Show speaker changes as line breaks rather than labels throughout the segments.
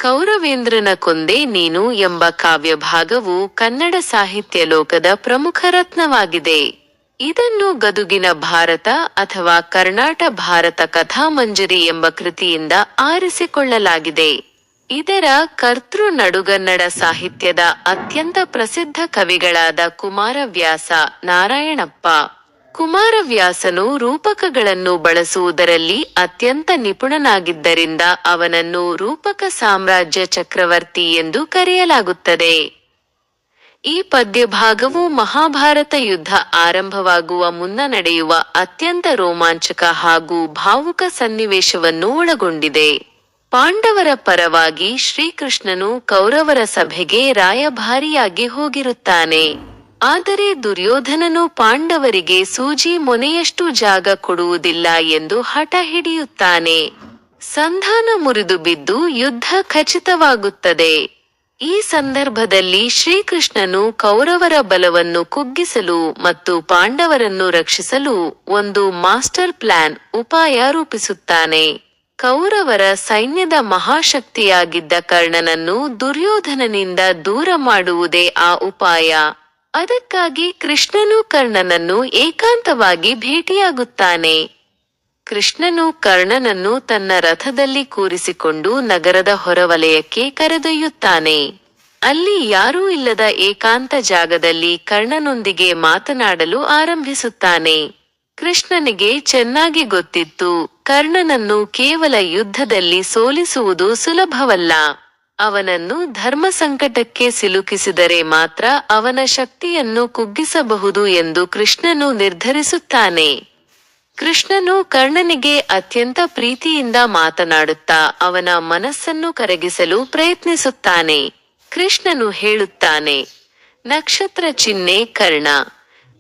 ಕೌರವೇಂದ್ರನ ಕೊಂದೆ ನೀನು ಎಂಬ ಕಾವ್ಯಭಾಗವು ಕನ್ನಡ ಸಾಹಿತ್ಯ ಲೋಕದ ಪ್ರಮುಖ ರತ್ನವಾಗಿದೆ. ಇದನ್ನು ಗದುಗಿನ ಭಾರತ ಅಥವಾ ಕರ್ನಾಟ ಭಾರತ ಕಥಾಮಂಜರಿ ಎಂಬ ಕೃತಿಯಿಂದ ಆರಿಸಿಕೊಳ್ಳಲಾಗಿದೆ. ಇದರ ಕರ್ತೃ ನಡುಗನ್ನಡ ಸಾಹಿತ್ಯದ ಅತ್ಯಂತ ಪ್ರಸಿದ್ಧ ಕವಿಗಳಾದ ಕುಮಾರವ್ಯಾಸ, ನಾರಾಯಣಪ್ಪ. ಕುಮಾರವ್ಯಾಸನು ರೂಪಕಗಳನ್ನು ಬಳಸುವುದರಲ್ಲಿ ಅತ್ಯಂತ ನಿಪುಣನಾಗಿದ್ದರಿಂದ ಅವನನ್ನು ರೂಪಕ ಸಾಮ್ರಾಜ್ಯ ಚಕ್ರವರ್ತಿ ಎಂದು ಕರೆಯಲಾಗುತ್ತದೆ. ಈ ಪದ್ಯಭಾಗವು ಮಹಾಭಾರತ ಯುದ್ಧ ಆರಂಭವಾಗುವ ಮುನ್ನ ನಡೆಯುವ ಅತ್ಯಂತ ರೋಮಾಂಚಕ ಹಾಗೂ ಭಾವುಕ ಸನ್ನಿವೇಶವನ್ನು ಒಳಗೊಂಡಿದೆ. ಪಾಂಡವರ ಪರವಾಗಿ ಶ್ರೀಕೃಷ್ಣನು ಕೌರವರ ಸಭೆಗೆ ರಾಯಭಾರಿಯಾಗಿ ಹೋಗಿರುತ್ತಾನೆ. ಆದರೆ ದುರ್ಯೋಧನನು ಪಾಂಡವರಿಗೆ ಸೂಜಿ ಮೊನೆಯಷ್ಟು ಜಾಗ ಕೊಡುವುದಿಲ್ಲ ಎಂದು ಹಠ ಹಿಡಿಯುತ್ತಾನೆ. ಸಂಧಾನ ಮುರಿದು ಬಿದ್ದು ಯುದ್ಧ ಖಚಿತವಾಗುತ್ತದೆ. ಈ ಸಂದರ್ಭದಲ್ಲಿ ಶ್ರೀಕೃಷ್ಣನು ಕೌರವರ ಬಲವನ್ನು ಕುಗ್ಗಿಸಲು ಮತ್ತು ಪಾಂಡವರನ್ನು ರಕ್ಷಿಸಲು ಒಂದು ಮಾಸ್ಟರ್ ಪ್ಲಾನ್ ಉಪಾಯ ರೂಪಿಸುತ್ತಾನೆ. ಕೌರವರ ಸೈನ್ಯದ ಮಹಾಶಕ್ತಿಯಾಗಿದ್ದ ಕರ್ಣನನ್ನು ದುರ್ಯೋಧನನಿಂದ ದೂರ ಮಾಡುವುದೇ ಆ ಉಪಾಯ. ಅದಕ್ಕಾಗಿ ಕೃಷ್ಣನು ಕರ್ಣನನ್ನು ಏಕಾಂತವಾಗಿ ಭೇಟಿಯಾಗುತ್ತಾನೆ. ಕೃಷ್ಣನು ಕರ್ಣನನ್ನು ತನ್ನ ರಥದಲ್ಲಿ ಕೂರಿಸಿಕೊಂಡು ನಗರದ ಹೊರವಲಯಕ್ಕೆ ಕರೆದೊಯ್ಯುತ್ತಾನೆ. ಅಲ್ಲಿ ಯಾರೂ ಇಲ್ಲದ ಏಕಾಂತ ಜಾಗದಲ್ಲಿ ಕರ್ಣನೊಂದಿಗೆ ಮಾತನಾಡಲು ಆರಂಭಿಸುತ್ತಾನೆ. ಕೃಷ್ಣನಿಗೆ ಚೆನ್ನಾಗಿ ಗೊತ್ತಿತ್ತು, ಕರ್ಣನನ್ನು ಕೇವಲ ಯುದ್ಧದಲ್ಲಿ ಸೋಲಿಸುವುದು ಸುಲಭವಲ್ಲ. ಅವನನ್ನು ಧರ್ಮ ಸಂಕಟಕ್ಕೆ ಸಿಲುಕಿಸಿದರೆ ಮಾತ್ರ ಅವನ ಶಕ್ತಿಯನ್ನು ಕುಗ್ಗಿಸಬಹುದು ಎಂದು ಕೃಷ್ಣನು ನಿರ್ಧರಿಸುತ್ತಾನೆ. ಕೃಷ್ಣನು ಕರ್ಣನಿಗೆ ಅತ್ಯಂತ ಪ್ರೀತಿಯಿಂದ ಮಾತನಾಡುತ್ತಾ ಅವನ ಮನಸ್ಸನ್ನು ಕರಗಿಸಲು ಪ್ರಯತ್ನಿಸುತ್ತಾನೆ. ಕೃಷ್ಣನು ಹೇಳುತ್ತಾನೆ, ನಕ್ಷತ್ರ ಚಿಹ್ನೆ ಕರ್ಣ,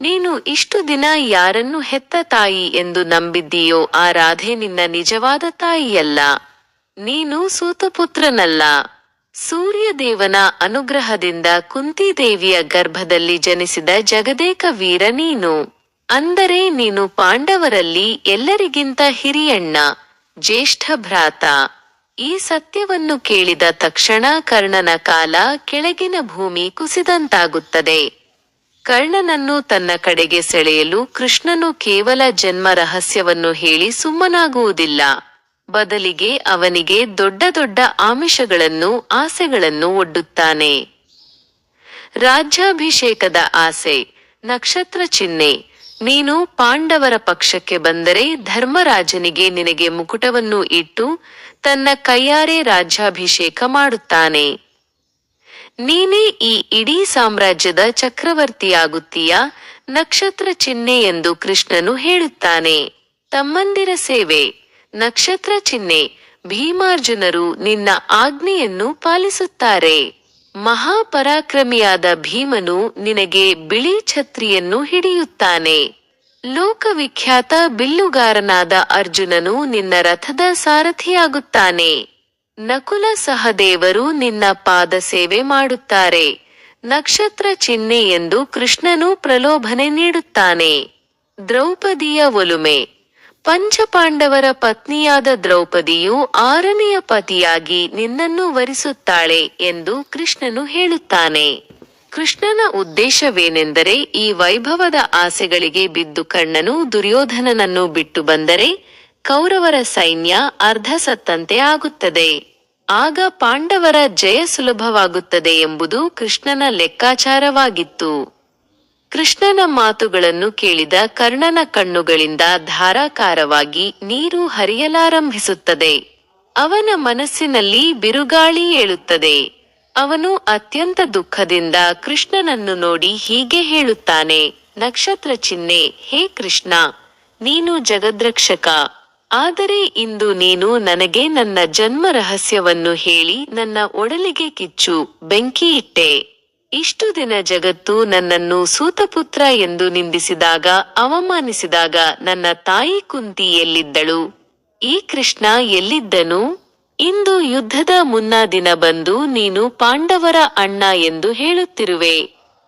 ನೀನು ಇಷ್ಟು ದಿನ ಯಾರನ್ನು ಹೆತ್ತ ತಾಯಿ ಎಂದು ನಂಬಿದ್ದೀಯೋ ಆ ರಾಧೆ ನಿನ್ನ ನಿಜವಾದ ತಾಯಿಯಲ್ಲ. ನೀನು ಸೂತಪುತ್ರನಲ್ಲ. ಸೂರ್ಯದೇವನ ಅನುಗ್ರಹದಿಂದ ಕುಂತಿದೇವಿಯ ಗರ್ಭದಲ್ಲಿ ಜನಿಸಿದ ಜಗದೇಕ ವೀರ ನೀನು. ಅಂದರೆ ನೀನು ಪಾಂಡವರಲ್ಲಿ ಎಲ್ಲರಿಗಿಂತ ಹಿರಿಯಣ್ಣ, ಜ್ಯೇಷ್ಠ ಭ್ರಾತ. ಈ ಸತ್ಯವನ್ನು ಕೇಳಿದ ತಕ್ಷಣ ಕರ್ಣನ ಕಾಲ ಕೆಳಗಿನ ಭೂಮಿ ಕುಸಿದಂತಾಗುತ್ತದೆ. ಕರ್ಣನನ್ನು ತನ್ನ ಕಡೆಗೆ ಸೆಳೆಯಲು ಕೃಷ್ಣನು ಕೇವಲ ಜನ್ಮ ರಹಸ್ಯವನ್ನು ಹೇಳಿ ಸುಮ್ಮನಾಗುವುದಿಲ್ಲ. ಬದಲಿಗೆ ಅವನಿಗೆ ದೊಡ್ಡ ದೊಡ್ಡ ಆಮಿಷಗಳನ್ನು, ಆಸೆಗಳನ್ನು ಒಡ್ಡುತ್ತಾನೆ. ರಾಜ್ಯಾಭಿಷೇಕದ ಆಸೆ. ನಕ್ಷತ್ರ ಚಿಹ್ನೆ, ನೀನು ಪಾಂಡವರ ಪಕ್ಷಕ್ಕೆ ಬಂದರೆ ಧರ್ಮರಾಜನಿಗೆ ನಿನಗೆ ಮುಕುಟವನ್ನು ಇಟ್ಟು ತನ್ನ ಕೈಯಾರೆ ರಾಜ್ಯಾಭಿಷೇಕ ಮಾಡುತ್ತಾನೆ. ನೀನೇ ಈ ಇಡೀ ಸಾಮ್ರಾಜ್ಯದ ಚಕ್ರವರ್ತಿಯಾಗುತ್ತೀಯ. ನಕ್ಷತ್ರ ಚಿಹ್ನೆ ಎಂದು ಕೃಷ್ಣನು ಹೇಳುತ್ತಾನೆ. ತಮ್ಮಂದಿರ ಸೇವೆ. ನಕ್ಷತ್ರ ಚಿಹ್ನೆ, ಭೀಮಾರ್ಜುನರು ನಿನ್ನ ಆಜ್ಞೆಯನ್ನು ಪಾಲಿಸುತ್ತಾರೆ. ಮಹಾಪರಾಕ್ರಮಿಯಾದ ಭೀಮನು ನಿನಗೆ ಬಿಳಿ ಛತ್ರಿಯನ್ನು ಹಿಡಿಯುತ್ತಾನೆ. ಲೋಕವಿಖ್ಯಾತ ಬಿಲ್ಲುಗಾರನಾದ ಅರ್ಜುನನು ನಿನ್ನ ರಥದ ಸಾರಥಿಯಾಗುತ್ತಾನೆ. ನಕುಲ ಸಹದೇವರು ನಿನ್ನ ಪಾದ ಸೇವೆ ಮಾಡುತ್ತಾರೆ. ನಕ್ಷತ್ರ ಚಿಹ್ನೆ ಎಂದು ಕೃಷ್ಣನು ಪ್ರಲೋಭನೆ ನೀಡುತ್ತಾನೆ. ದ್ರೌಪದಿಯ ಒಲುಮೆ. ಪಂಚಪಾಂಡವರ ಪತ್ನಿಯಾದ ದ್ರೌಪದಿಯು 6ನೆಯ ಪತಿಯಾಗಿ ನಿನ್ನನ್ನು ವರಿಸುತ್ತಾಳೆ ಎಂದು ಕೃಷ್ಣನು ಹೇಳುತ್ತಾನೆ. ಕೃಷ್ಣನ ಉದ್ದೇಶವೇನೆಂದರೆ ಈ ವೈಭವದ ಆಸೆಗಳಿಗೆ ಬಿದ್ದು ಕರ್ಣನು ದುರ್ಯೋಧನನನ್ನು ಬಿಟ್ಟು ಬಂದರೆ ಕೌರವರ ಸೈನ್ಯ ಅರ್ಧ ಸತ್ತಂತೆ ಆಗುತ್ತದೆ. ಆಗ ಪಾಂಡವರ ಜಯ ಸುಲಭವಾಗುತ್ತದೆ ಎಂಬುದು ಕೃಷ್ಣನ ಲೆಕ್ಕಾಚಾರವಾಗಿತ್ತು. ಕೃಷ್ಣನ ಮಾತುಗಳನ್ನು ಕೇಳಿದ ಕರ್ಣನ ಕಣ್ಣುಗಳಿಂದ ಧಾರಾಕಾರವಾಗಿ ನೀರು ಹರಿಯಲಾರಂಭಿಸುತ್ತದೆ. ಅವನ ಮನಸ್ಸಿನಲ್ಲಿ ಬಿರುಗಾಳಿ ಏಳುತ್ತದೆ. ಅವನು ಅತ್ಯಂತ ದುಃಖದಿಂದ ಕೃಷ್ಣನನ್ನು ನೋಡಿ ಹೀಗೆ ಹೇಳುತ್ತಾನೆ, ನಕ್ಷತ್ರ ಚಿಹ್ನೆ, ಹೇ ಕೃಷ್ಣ, ನೀನು ಜಗದ್ರಕ್ಷಕ. ಆದರೆ ಇಂದು ನೀನು ನನಗೆ ನನ್ನ ಜನ್ಮ ರಹಸ್ಯವನ್ನು ಹೇಳಿ ನನ್ನ ಒಡಲಿಗೆ ಕಿಚ್ಚು, ಬೆಂಕಿ ಇಟ್ಟೆ. ಇಷ್ಟು ದಿನ ಜಗತ್ತು ನನ್ನನ್ನು ಸೂತಪುತ್ರ ಎಂದು ನಿಂದಿಸಿದಾಗ, ಅವಮಾನಿಸಿದಾಗ ನನ್ನ ತಾಯಿ ಕುಂತಿ ಎಲ್ಲಿದ್ದಳು? ಈ ಕೃಷ್ಣ ಎಲ್ಲಿದ್ದನು? ಇಂದು ಯುದ್ಧದ ಮುನ್ನಾ ದಿನ ಬಂದು ನೀನು ಪಾಂಡವರ ಅಣ್ಣ ಎಂದು ಹೇಳುತ್ತಿರುವೆ.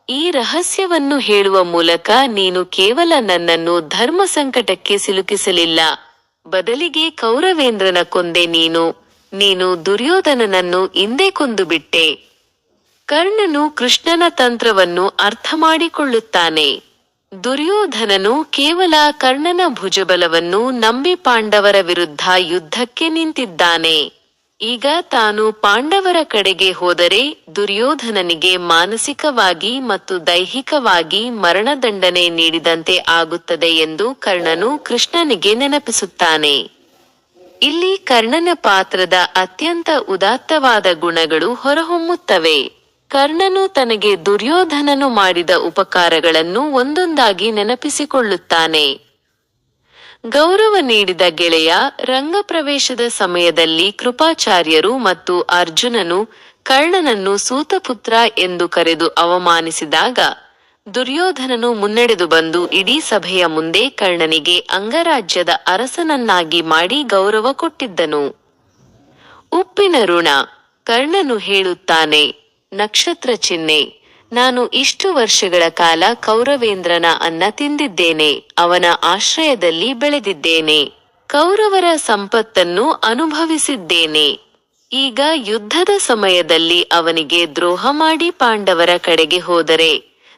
ಈ ರಹಸ್ಯವನ್ನು ಹೇಳುವ ಮೂಲಕ ನೀನು ಕೇವಲ ನನ್ನನ್ನು ಧರ್ಮ ಸಂಕಟಕ್ಕೆ ಸಿಲುಕಿಸಲಿಲ್ಲ, ಬದಲಿಗೆ ಕೌರವೇಂದ್ರನ ಕೊಂದೆ ನೀನು. ನೀನು ದುರ್ಯೋಧನನನ್ನು ಇಂದೇ ಕೊಂದುಬಿಟ್ಟೆ. ಕರ್ಣನು ಕೃಷ್ಣನ ತಂತ್ರವನ್ನು ಅರ್ಥ ಮಾಡಿಕೊಳ್ಳುತ್ತಾನೆ. ದುರ್ಯೋಧನನು ಕೇವಲ ಕರ್ಣನ ಭುಜಬಲವನ್ನು ನಂಬಿ ಪಾಂಡವರ ವಿರುದ್ಧ ಯುದ್ಧಕ್ಕೆ ನಿಂತಿದ್ದಾನೆ. ಈಗ ತಾನು ಪಾಂಡವರ ಕಡೆಗೆ ಹೋದರೆ ದುರ್ಯೋಧನನಿಗೆ ಮಾನಸಿಕವಾಗಿ ಮತ್ತು ದೈಹಿಕವಾಗಿ ಮರಣದಂಡನೆ ನೀಡಿದಂತೆ ಆಗುತ್ತದೆ ಎಂದು ಕರ್ಣನು ಕೃಷ್ಣನಿಗೆ ನೆನಪಿಸುತ್ತಾನೆ. ಇಲ್ಲಿ ಕರ್ಣನ ಪಾತ್ರದ ಅತ್ಯಂತ ಉದಾತ್ತವಾದ ಗುಣಗಳು ಹೊರಹೊಮ್ಮುತ್ತವೆ. ಕರ್ಣನು ತನಗೆ ದುರ್ಯೋಧನನು ಮಾಡಿದ ಉಪಕಾರಗಳನ್ನು ಒಂದೊಂದಾಗಿ ನೆನಪಿಸಿಕೊಳ್ಳುತ್ತಾನೆ. ಗೌರವ ನೀಡಿದ ಗೆಳೆಯ. ರಂಗಪ್ರವೇಶದ ಸಮಯದಲ್ಲಿ ಕೃಪಾಚಾರ್ಯರು ಮತ್ತು ಅರ್ಜುನನು ಕರ್ಣನನ್ನು ಸೂತಪುತ್ರ ಎಂದು ಕರೆದು ಅವಮಾನಿಸಿದಾಗ ದುರ್ಯೋಧನನು ಮುನ್ನಡೆದು ಬಂದು ಇಡೀ ಸಭೆಯ ಮುಂದೆ ಕರ್ಣನಿಗೆ ಅಂಗರಾಜ್ಯದ ಅರಸನನ್ನಾಗಿ ಮಾಡಿ ಗೌರವ ಕೊಟ್ಟಿದ್ದನು. ಉಪ್ಪಿನ ಋಣ. ಕರ್ಣನು ಹೇಳುತ್ತಾನೆ, ನಕ್ಷತ್ರ ಚಿಹ್ನೆ, ನಾನು ಇಷ್ಟು ವರ್ಷಗಳ ಕಾಲ ಕೌರವೇಂದ್ರನ ಅನ್ನ ತಿಂದಿದ್ದೇನೆ, ಅವನ ಆಶ್ರಯದಲ್ಲಿ ಬೆಳೆದಿದ್ದೇನೆ, ಕೌರವರ ಸಂಪತ್ತನ್ನು ಅನುಭವಿಸಿದ್ದೇನೆ. ಈಗ ಯುದ್ಧದ ಸಮಯದಲ್ಲಿ ಅವನಿಗೆ ದ್ರೋಹ ಮಾಡಿ ಪಾಂಡವರ ಕಡೆಗೆ ಹೋದರೆ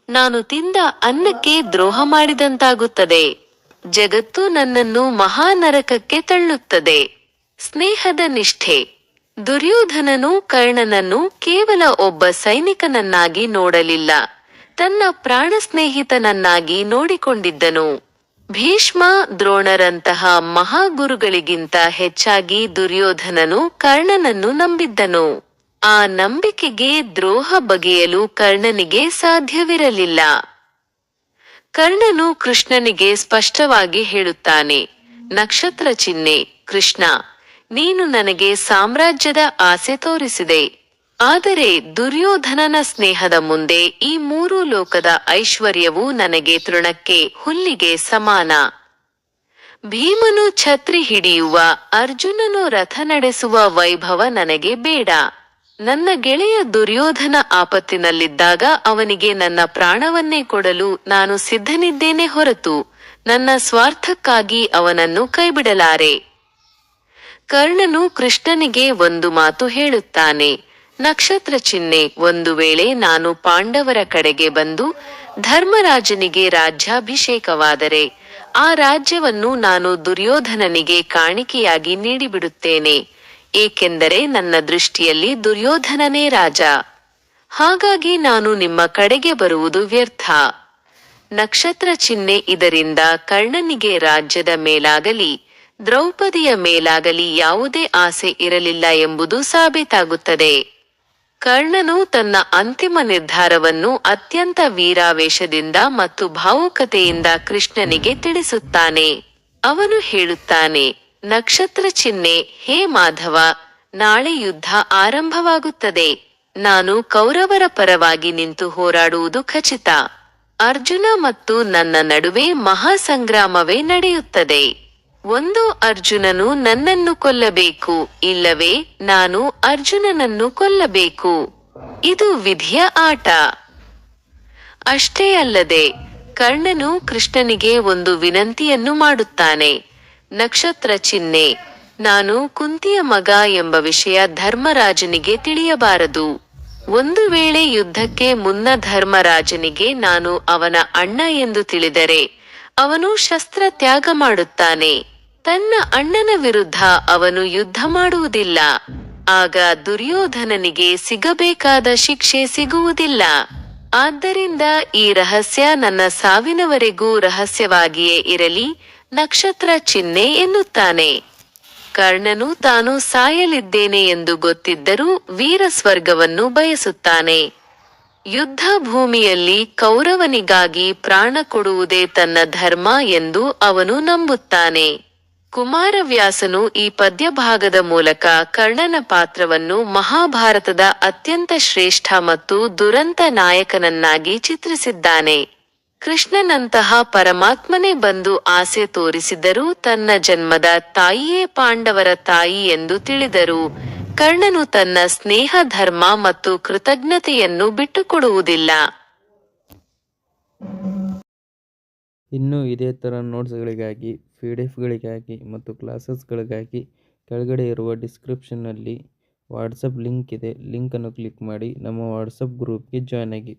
ನಾನು ತಿಂದ ಅನ್ನಕ್ಕೆ ದ್ರೋಹ ಮಾಡಿದಂತಾಗುತ್ತದೆ. ಜಗತ್ತು ನನ್ನನ್ನು ಮಹಾನರಕಕ್ಕೆ ತಳ್ಳುತ್ತದೆ. ಸ್ನೇಹದ ನಿಷ್ಠೆ. ದುರ್ಯೋಧನನು ಕರ್ಣನನ್ನು ಕೇವಲ ಒಬ್ಬ ಸೈನಿಕನನ್ನಾಗಿ ನೋಡಲಿಲ್ಲ, ತನ್ನ ಪ್ರಾಣ ಸ್ನೇಹಿತನನ್ನಾಗಿ ನೋಡಿಕೊಂಡಿದ್ದನು. ಭೀಷ್ಮ, ದ್ರೋಣರಂತಹ ಮಹಾಗುರುಗಳಿಗಿಂತ ಹೆಚ್ಚಾಗಿ ದುರ್ಯೋಧನನು ಕರ್ಣನನ್ನು ನಂಬಿದ್ದನು. ಆ ನಂಬಿಕೆಗೆ ದ್ರೋಹ ಬಗೆಯಲು ಕರ್ಣನಿಗೆ ಸಾಧ್ಯವಿರಲಿಲ್ಲ. ಕರ್ಣನು ಕೃಷ್ಣನಿಗೆ ಸ್ಪಷ್ಟವಾಗಿ ಹೇಳುತ್ತಾನೆ, ನಕ್ಷತ್ರ ಚಿಹ್ನೆ, ಕೃಷ್ಣ, ನೀನು ನನಗೆ ಸಾಮ್ರಾಜ್ಯದ ಆಸೆ ತೋರಿಸಿದೆ, ಆದರೆ ದುರ್ಯೋಧನನ ಸ್ನೇಹದ ಮುಂದೆ ಈ ಮೂರೂ ಲೋಕದ ಐಶ್ವರ್ಯವು ನನಗೆ ತೃಣಕ್ಕೆ, ಹುಲ್ಲಿಗೆ ಸಮಾನ. ಭೀಮನು ಛತ್ರಿ ಹಿಡಿಯುವ, ಅರ್ಜುನನು ರಥ ನಡೆಸುವ ವೈಭವ ನನಗೆ ಬೇಡ. ನನ್ನ ಗೆಳೆಯ ದುರ್ಯೋಧನ ಆಪತ್ತಿನಲ್ಲಿದ್ದಾಗ ಅವನಿಗೆ ನನ್ನ ಪ್ರಾಣವನ್ನೇ ಕೊಡಲು ನಾನು ಸಿದ್ಧನಿದ್ದೇನೆ ಹೊರತು ನನ್ನ ಸ್ವಾರ್ಥಕ್ಕಾಗಿ ಅವನನ್ನು ಕೈಬಿಡಲಾರೆ. ಕರ್ಣನು ಕೃಷ್ಣನಿಗೆ ಒಂದು ಮಾತು ಹೇಳುತ್ತಾನೆ, ನಕ್ಷತ್ರ ಚಿಹ್ನೆ, ಒಂದು ವೇಳೆ ನಾನು ಪಾಂಡವರ ಕಡೆಗೆ ಬಂದು ಧರ್ಮರಾಜನಿಗೆ ರಾಜ್ಯಾಭಿಷೇಕವಾದರೆ ಆ ರಾಜ್ಯವನ್ನು ನಾನು ದುರ್ಯೋಧನನಿಗೆ ಕಾಣಿಕೆಯಾಗಿ ನೀಡಿಬಿಡುತ್ತೇನೆ, ಏಕೆಂದರೆ ನನ್ನ ದೃಷ್ಟಿಯಲ್ಲಿ ದುರ್ಯೋಧನನೇ ರಾಜ. ಹಾಗಾಗಿ ನಾನು ನಿಮ್ಮ ಕಡೆಗೆ ಬರುವುದು ವ್ಯರ್ಥ. ನಕ್ಷತ್ರ ಚಿಹ್ನೆ. ಇದರಿಂದ ಕರ್ಣನಿಗೆ ರಾಜ್ಯದ ಮೇಲಾಗಲಿ ದ್ರೌಪದಿಯ ಮೇಲಾಗಲಿ ಯಾವುದೇ ಆಸೆ ಇರಲಿಲ್ಲ ಎಂಬುದು ಸಾಬೀತಾಗುತ್ತದೆ. ಕರ್ಣನು ತನ್ನ ಅಂತಿಮ ನಿರ್ಧಾರವನ್ನು ಅತ್ಯಂತ ವೀರಾವೇಶದಿಂದ ಮತ್ತು ಭಾವುಕತೆಯಿಂದ ಕೃಷ್ಣನಿಗೆ ತಿಳಿಸುತ್ತಾನೆ. ಅವನು ಹೇಳುತ್ತಾನೆ, ನಕ್ಷತ್ರ ಚಿಹ್ನೆ, ಹೇ ಮಾಧವ, ನಾಳೆ ಯುದ್ಧ ಆರಂಭವಾಗುತ್ತದೆ. ನಾನು ಕೌರವರ ಪರವಾಗಿ ನಿಂತು ಹೋರಾಡುವುದು ಖಚಿತ. ಅರ್ಜುನ ಮತ್ತು ನನ್ನ ನಡುವೆ ಮಹಾಸಂಗ್ರಾಮವೇ ನಡೆಯುತ್ತದೆ. ಒಂದು ಅರ್ಜುನನು ನನ್ನನ್ನು ಕೊಲ್ಲಬೇಕು, ಇಲ್ಲವೇ ನಾನು ಅರ್ಜುನನನ್ನು ಕೊಲ್ಲಬೇಕು. ಇದು ವಿಧಿಯ ಆಟ. ಅಷ್ಟೇ ಅಲ್ಲದೆ ಕರ್ಣನು ಕೃಷ್ಣನಿಗೆ ಒಂದು ವಿನಂತಿಯನ್ನು ಮಾಡುತ್ತಾನೆ. ನಕ್ಷತ್ರ ಚಿಹ್ನೆ, ನಾನು ಕುಂತಿಯ ಮಗ ಎಂಬ ವಿಷಯ ಧರ್ಮರಾಜನಿಗೆ ತಿಳಿಯಬಾರದು. ಒಂದು ವೇಳೆ ಯುದ್ಧಕ್ಕೆ ಮುನ್ನ ಧರ್ಮರಾಜನಿಗೆ ನಾನು ಅವನ ಅಣ್ಣ ಎಂದು ತಿಳಿದರೆ ಅವನು ಶಸ್ತ್ರ ತ್ಯಾಗ ಮಾಡುತ್ತಾನೆ. ತನ್ನ ಅಣ್ಣನ ವಿರುದ್ಧ ಅವನು ಯುದ್ಧ ಮಾಡುವುದಿಲ್ಲ. ಆಗ ದುರ್ಯೋಧನನಿಗೆ ಸಿಗಬೇಕಾದ ಶಿಕ್ಷೆ ಸಿಗುವುದಿಲ್ಲ. ಆದ್ದರಿಂದ ಈ ರಹಸ್ಯ ನನ್ನ ಸಾವಿನವರೆಗೂ ರಹಸ್ಯವಾಗಿಯೇ ಇರಲಿ. ನಕ್ಷತ್ರ ಚಿಹ್ನೆ ಎನ್ನುತ್ತಾನೆ. ಕರ್ಣನು ತಾನು ಸಾಯಲಿದ್ದೇನೆ ಎಂದು ಗೊತ್ತಿದ್ದರೂ ವೀರ ಸ್ವರ್ಗವನ್ನು ಬಯಸುತ್ತಾನೆ. ಯುದ್ಧ ಭೂಮಿಯಲ್ಲಿ ಕೌರವನಿಗಾಗಿ ಪ್ರಾಣ ಕೊಡುವುದೇ ತನ್ನ ಧರ್ಮ ಎಂದು ಅವನು ನಂಬುತ್ತಾನೆ. ಕುಮಾರವ್ಯಾಸನು ಈ ಪದ್ಯಭಾಗದ ಮೂಲಕ ಕರ್ಣನ ಪಾತ್ರವನ್ನು ಮಹಾಭಾರತದ ಅತ್ಯಂತ ಶ್ರೇಷ್ಠ ಮತ್ತು ದುರಂತ ನಾಯಕನನ್ನಾಗಿ ಚಿತ್ರಿಸಿದ್ದಾನೆ. ಕೃಷ್ಣನಂತಹ ಪರಮಾತ್ಮನೇ ಬಂದು ಆಸೆ ತೋರಿಸಿದರೂ ತನ್ನ ಜನ್ಮದ ತಾಯಿಯೇ ಪಾಂಡವರ ತಾಯಿ ಎಂದು ತಿಳಿದರೂ ಕರ್ಣನು ತನ್ನ ಸ್ನೇಹ, ಧರ್ಮ ಮತ್ತು ಕೃತಜ್ಞತೆಯನ್ನು ಬಿಟ್ಟುಕೊಡುವುದಿಲ್ಲ.
ಇನ್ನೂ ಇದೇ ಥರ ನೋಟ್ಸ್ಗಳಿಗಾಗಿ, PDF ಗಳಿಗಾಗಿ ಮತ್ತು ಕ್ಲಾಸಸ್ಗಳಿಗಾಗಿ ಕೆಳಗಡೆ ಇರುವ ಡಿಸ್ಕ್ರಿಪ್ಷನ್ನಲ್ಲಿ ವಾಟ್ಸಪ್ ಲಿಂಕ್ ಇದೆ. ಲಿಂಕನ್ನು ಕ್ಲಿಕ್ ಮಾಡಿ ನಮ್ಮ ವಾಟ್ಸಪ್ ಗ್ರೂಪ್ಗೆ ಜಾಯ್ನ್ ಆಗಿ.